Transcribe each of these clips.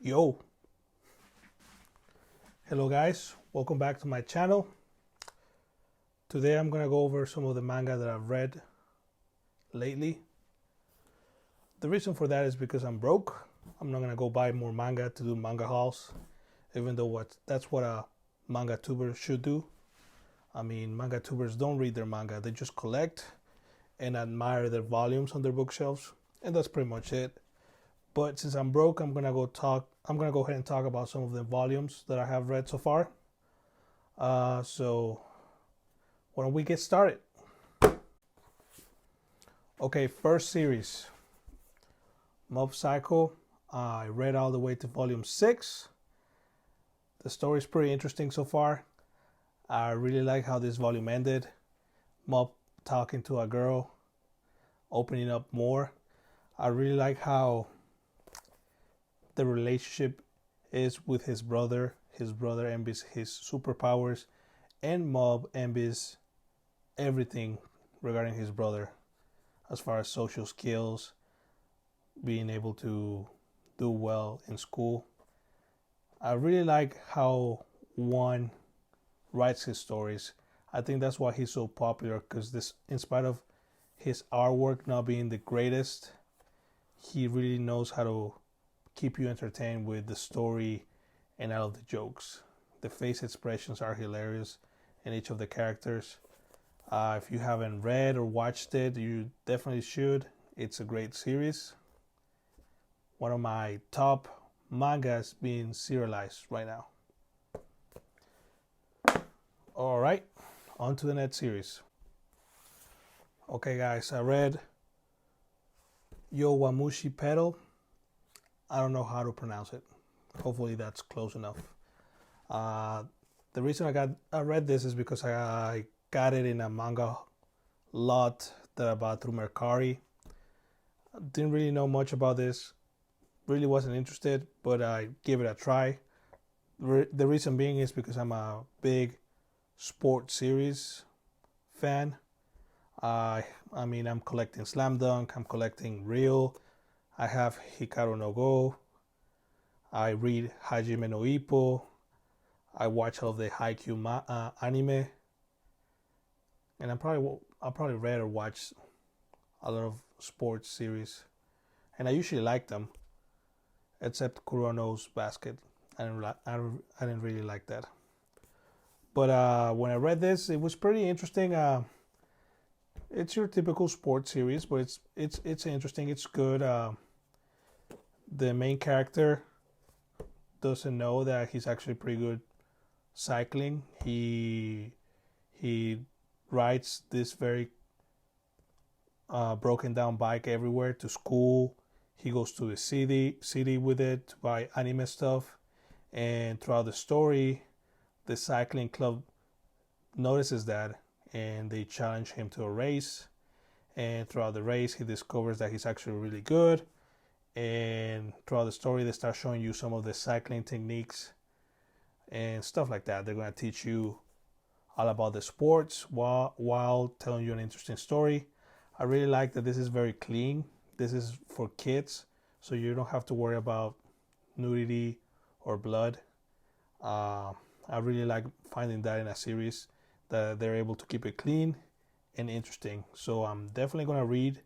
Yo, hello guys, welcome back to my channel. Today I'm gonna go over some of the manga that I've read lately. The reason for that is because I'm broke. I'm not gonna go buy more manga to do manga hauls, even though that's what a manga tuber should do. I mean, manga tubers don't read their manga, they just collect and admire their volumes on their bookshelves, and that's pretty much it. But since I'm broke, I'm gonna go ahead and talk about some of the volumes that I have read so far. So why don't we get started? Okay, first series, Mob Psycho. I read all the way to volume 6. The story is pretty interesting so far. I really like how this volume ended. Mob talking to a girl, opening up more. I really like how the relationship is with his brother. His brother envies his superpowers, and Mob envies everything regarding his brother as far as social skills, being able to do well in school. I really like how one writes his stories. I think that's why he's so popular, because in spite of his artwork not being the greatest, he really knows how to keep you entertained with the story and all of the jokes. The face expressions are hilarious in each of the characters. If you haven't read or watched it, you definitely should. It's a great series. One of my top mangas being serialized right now. Alright, on to the next series. Okay guys, I read Yowamushi Pedal. I don't know how to pronounce it. Hopefully that's close enough. The reason I read this is because I got it in a manga lot that I bought through Mercari. I didn't really know much about this. Really wasn't interested, but I gave it a try. The reason being is because I'm a big sports series fan. I'm collecting Slam Dunk. I'm collecting Real. I have Hikaru no Go. I read Hajime no Ippo. I watch all of the Haikyuu anime. And I'll probably read or watch a lot of sports series. And I usually like them, except Kurono's Basket. I didn't really like that. But when I read this, it was pretty interesting. It's your typical sports series, but it's interesting. It's good. The main character doesn't know that he's actually pretty good cycling. He rides this very broken down bike everywhere to school. He goes to the city with it to buy anime stuff, and throughout the story, the cycling club notices that, and they challenge him to a race. And throughout the race, he discovers that he's actually really good. And throughout the story, they start showing you some of the cycling techniques and stuff like that. They're going to teach you all about the sports while telling you an interesting story. I really like that this is very clean. This is for kids, so you don't have to worry about nudity or blood. I really like finding that in a series, that they're able to keep it clean and interesting. So I'm definitely going to read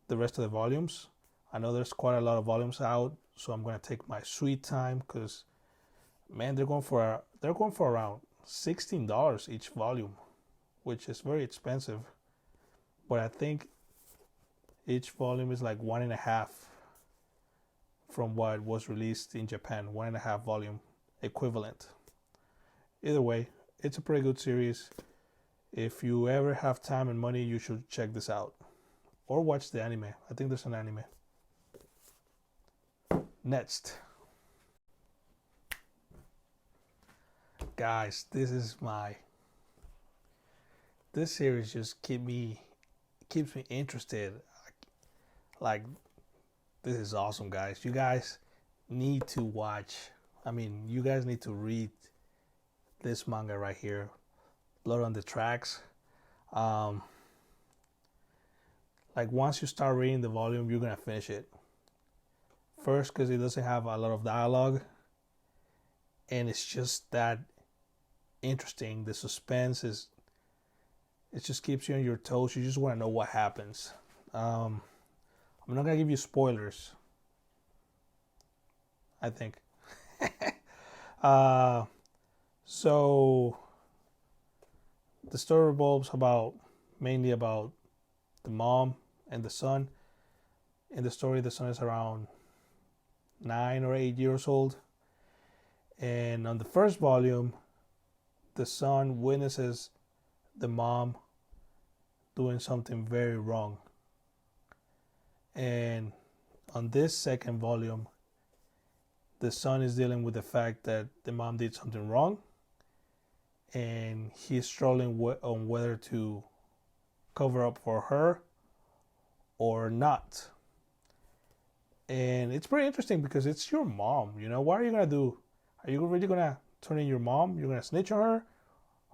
the rest of the volumes. I know there's quite a lot of volumes out, so I'm going to take my sweet time, because man, they're going for around $16 each volume, which is very expensive. But I think each volume is like 1.5 from what was released in Japan, 1.5 volume equivalent. Either way, it's a pretty good series. If you ever have time and money, you should check this out or watch the anime. I think there's an anime. Next, guys, this series just keeps me interested. Like, this is awesome, guys. You guys need to watch. You guys need to read this manga right here, Blood on the Tracks. Like, once you start reading the volume, you're gonna finish it First, because it doesn't have a lot of dialogue, and it's just that interesting. The suspense is, it just keeps you on your toes. You just want to know what happens. I'm not gonna give you spoilers, I think. So the story revolves mainly about the mom and the son. In the story, the son is around 9 or 8 years old, and on the first volume, the son witnesses the mom doing something very wrong. And on this second volume, the son is dealing with the fact that the mom did something wrong, and he's struggling on whether to cover up for her or not. And it's pretty interesting because it's your mom. What are you gonna do? Are you really gonna turn in your mom? You're gonna snitch on her,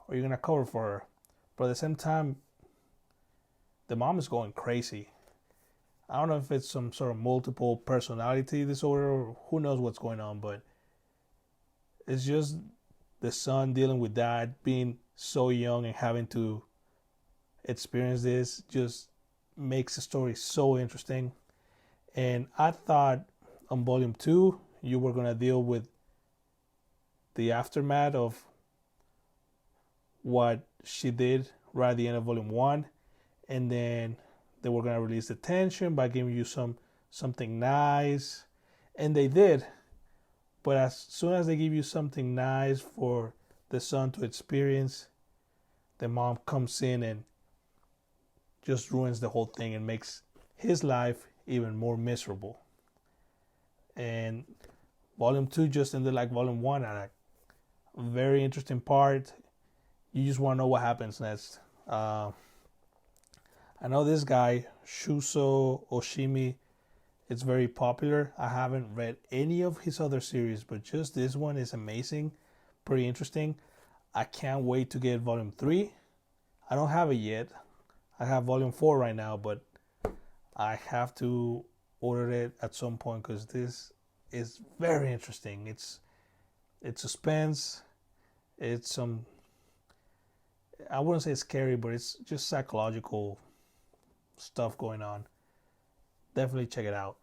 or you're gonna cover for her? But at the same time, the mom is going crazy. I don't know if it's some sort of multiple personality disorder or who knows what's going on, but it's just the son dealing with that, being so young and having to experience this just makes the story so interesting. And I thought on volume 2 you were going to deal with the aftermath of what she did right at the end of volume 1, and then they were going to release the tension by giving you something nice, and they did. But as soon as they give you something nice for the son to experience, the mom comes in and just ruins the whole thing and makes his life even more miserable. And volume 2 just ended like volume 1 at a very interesting part. You just want to know what happens next. I know this guy, Shuzo Oshimi, it's very popular. I haven't read any of his other series, but just this one is amazing, pretty interesting. I can't wait to get volume 3. I don't have it yet. I have volume 4 right now, but I have to order it at some point because this is very interesting. It's suspense. It's some, I wouldn't say scary, but it's just psychological stuff going on. Definitely check it out.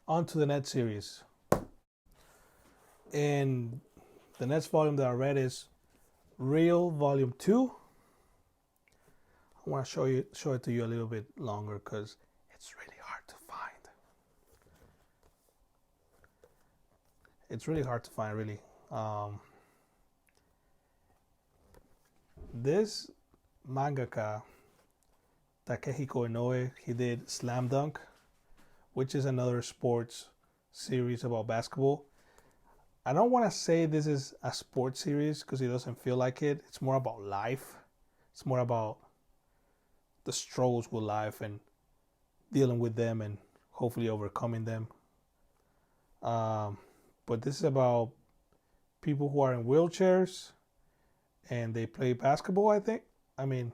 On to the next series. And the next volume that I read is Real Volume 2. I want to show it to you a little bit longer because it's really hard to find. It's really hard to find, really. This mangaka, Takehiko Inoue, he did Slam Dunk, which is another sports series about basketball. I don't want to say this is a sports series because it doesn't feel like it. It's more about life. It's more about the struggles with life and dealing with them and hopefully overcoming them. But this is about people who are in wheelchairs and they play basketball, I think. I mean,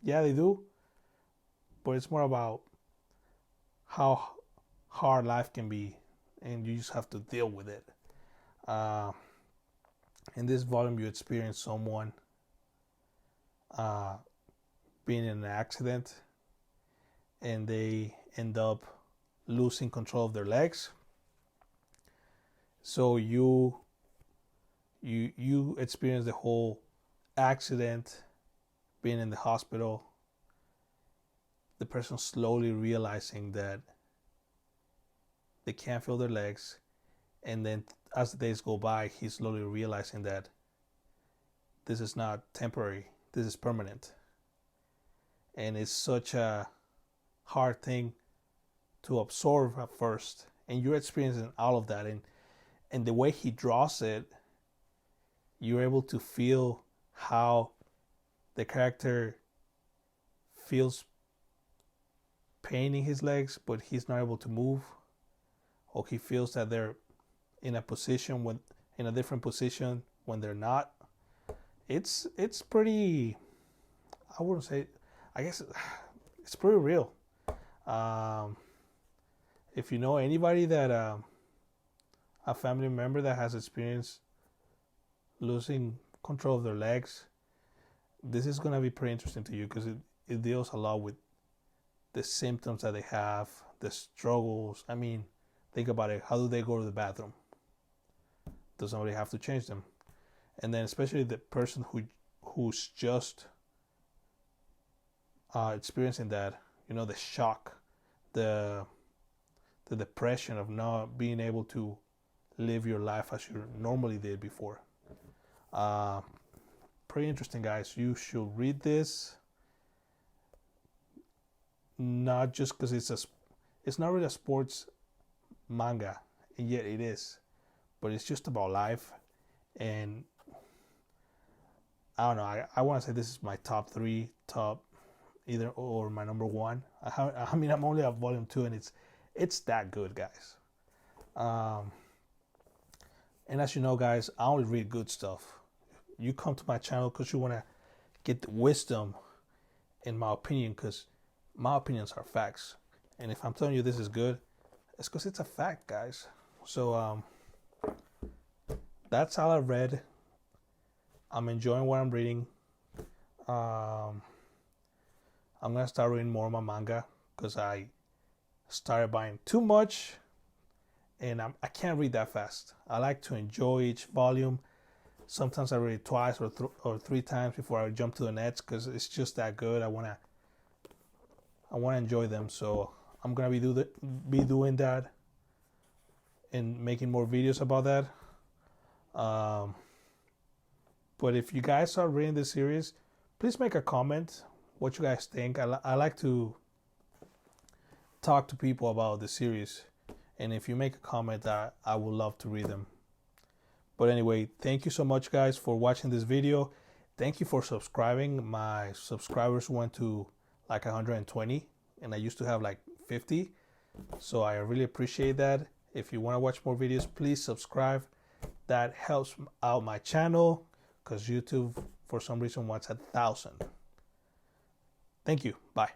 yeah, they do. But it's more about how hard life can be and you just have to deal with it. In this volume, you experience someone being in an accident and they end up losing control of their legs. So you experience the whole accident, being in the hospital, the person slowly realizing that they can't feel their legs, and then as the days go by, he's slowly realizing that this is not temporary, this is permanent. And it's such a hard thing to absorb at first, and you're experiencing all of that, and the way he draws it, you're able to feel how the character feels pain in his legs, but he's not able to move, or he feels that they're in a different position when they're not. It's pretty, I wouldn't say, I guess it's pretty real. if you know anybody that a family member that has experienced losing control of their legs, this is gonna be pretty interesting to you because it deals a lot with the symptoms that they have, the struggles. I mean, think about it. How do they go to the bathroom? Does somebody have to change them? And then especially the person who's just experiencing that, you know, the shock, the depression of not being able to live your life as you normally did before. Pretty interesting, guys. You should read this. Not just because it's not really a sports manga, and yet it is, but it's just about life. And I don't know. I want to say this is my top 3, either or my number 1. I mean, I'm only at volume 2, and it's that good, guys. And as you know, guys, I only read good stuff. You come to my channel because you want to get the wisdom in my opinion, because my opinions are facts. And if I'm telling you this is good, it's because it's a fact, guys. So that's all I read. I'm enjoying what I'm reading. I'm gonna start reading more of my manga because I started buying too much, and I can't read that fast. I like to enjoy each volume. Sometimes I read it twice or 3 times before I jump to the next because it's just that good. I wanna enjoy them. So I'm gonna be doing that and making more videos about that. But if you guys are reading this series, please make a comment what you guys think. I like to talk to people about the series, and if you make a comment, I would love to read them. But anyway, thank you so much, guys, for watching this video. Thank you for subscribing. My subscribers went to like 120, and I used to have like 50. So I really appreciate that. If you want to watch more videos, please subscribe. That helps out my channel because YouTube, for some reason, wants 1,000. Thank you. Bye.